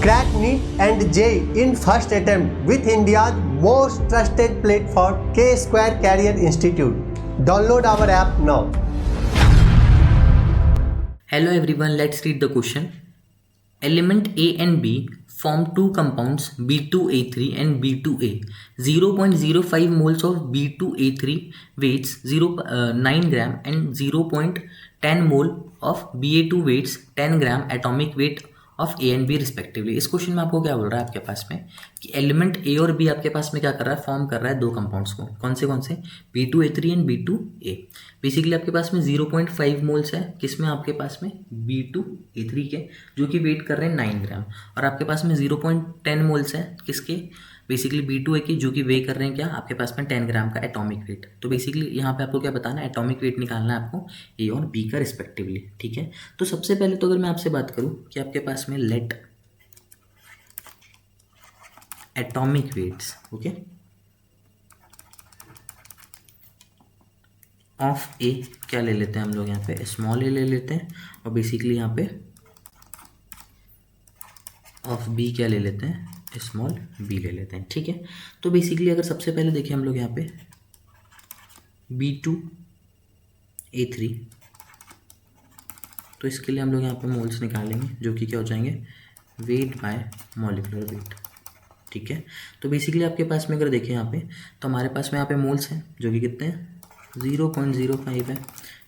Crack NEET and JEE in first attempt with India's most trusted platform, K-Square Career Institute. Download our app now. Hello everyone, let's read the question. Element A and B form two compounds B2A3 and B2A. 0.05 moles of B2A3 weighs 9 gram and 0.10 mole of BA2 weighs 10 gram atomic weight of a and b respectively. इस question में आपको क्या बोल रहा है आपके पास में कि एलिमेंट ए और बी आपके पास में क्या कर रहा है, फॉर्म कर रहा है दो कंपाउंड्स को. कौन से B2A3 एंड B2A. बेसिकली आपके पास में 0.5 मोल्स है किसमें, आपके पास में B2A3 के, जो कि वेट कर रहे हैं 9 ग्राम, और आपके पास में 0.10 मोल्स है किसके, बेसिकली B2A की, जो कि वे कर रहे हैं क्या, आपके पास में 10 ग्राम का एटॉमिक वेट. तो बेसिकली यहाँ पे आपको क्या बताना है, एटॉमिक वेट निकालना है आपको ए और बी का रिस्पेक्टिवली. ठीक है, तो सबसे पहले तो अगर मैं आपसे बात करूँ कि आपके पास में let atomic weights okay of A क्या ले लेते हैं हम लोग, यहाँ पे स्मॉल ए ले लेते हैं, और बेसिकली यहाँ पे ऑफ बी क्या ले लेते हैं, स्मॉल बी ले लेते हैं. ठीक है, तो बेसिकली अगर सबसे पहले देखें हम लोग यहाँ पे B2A3, तो इसके लिए हम लोग यहाँ पे मोल्स निकालेंगे जो कि क्या हो जाएंगे, वेट बाय मॉलिक्यूलर वेट. ठीक है, तो बेसिकली आपके पास में अगर देखें यहाँ पे, तो हमारे पास में यहाँ पे मोल्स हैं जो कि कितने हैं, 0.05 है.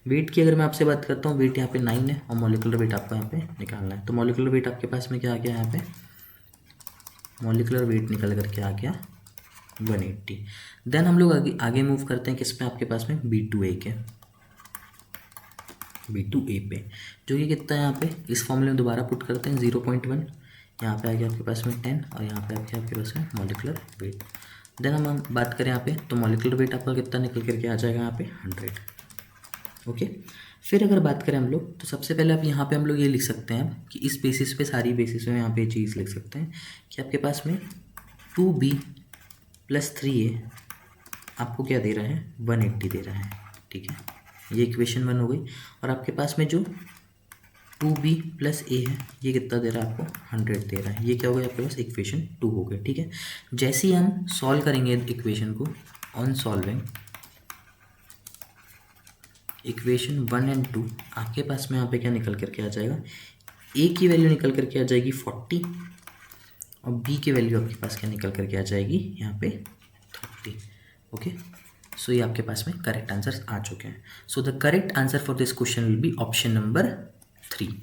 वेट की अगर मैं आपसे बात करता हूँ, वेट यहाँ पे 9 है, और मॉलिक्यूलर वेट आपको यहाँ पे निकालना है. तो मॉलिक्यूलर वेट आपके पास में क्या आ गया, यहाँ पे मॉलिक्यूलर वेट निकल करके आ गया 180. देन हम लोग आगे मूव करते हैं किस पे, आपके पास में B2A पे, जो कि कितना है यहाँ पे, इस फॉर्मूले में दोबारा पुट करते हैं 0.1, यहाँ पे आ गया आपके पास में 10, और यहाँ पे आ गया आपके पास में मॉलिक्यूलर वेट. देन हम बात करें यहाँ पे, तो मॉलिक्यूलर वेट आपका कितना निकल करके आ जाएगा यहाँ पे 100. ओके, फिर अगर बात करें हम लोग, तो सबसे पहले आप यहाँ पे हम लोग ये लिख सकते हैं कि इस बेसिस पे, सारी बेसिस में यहाँ पे चीज़ लिख सकते हैं कि आपके पास में 2B + 3A आपको क्या दे रहा है, 180 दे रहा है. ठीक है, ये इक्वेशन 1 हो गई. और आपके पास में जो 2B + A है, ये कितना दे रहा है आपको, 100 दे रहा है. ये क्या हो गया आपके पास, इक्वेशन 2 हो गई. ठीक है, जैसे ही हम सॉल्व करेंगे इक्वेशन को, ऑन सॉल्विंग इक्वेशन 1 एंड 2, आपके पास में यहाँ पे क्या निकल करके आ जाएगा, ए की वैल्यू निकल करके आ जाएगी 40, और बी की वैल्यू आपके पास क्या निकल करके आ जाएगी यहाँ पे 30. ओके, सो ये आपके पास में करेक्ट आंसर आ चुके हैं. So the correct answer for this question will be option number 3.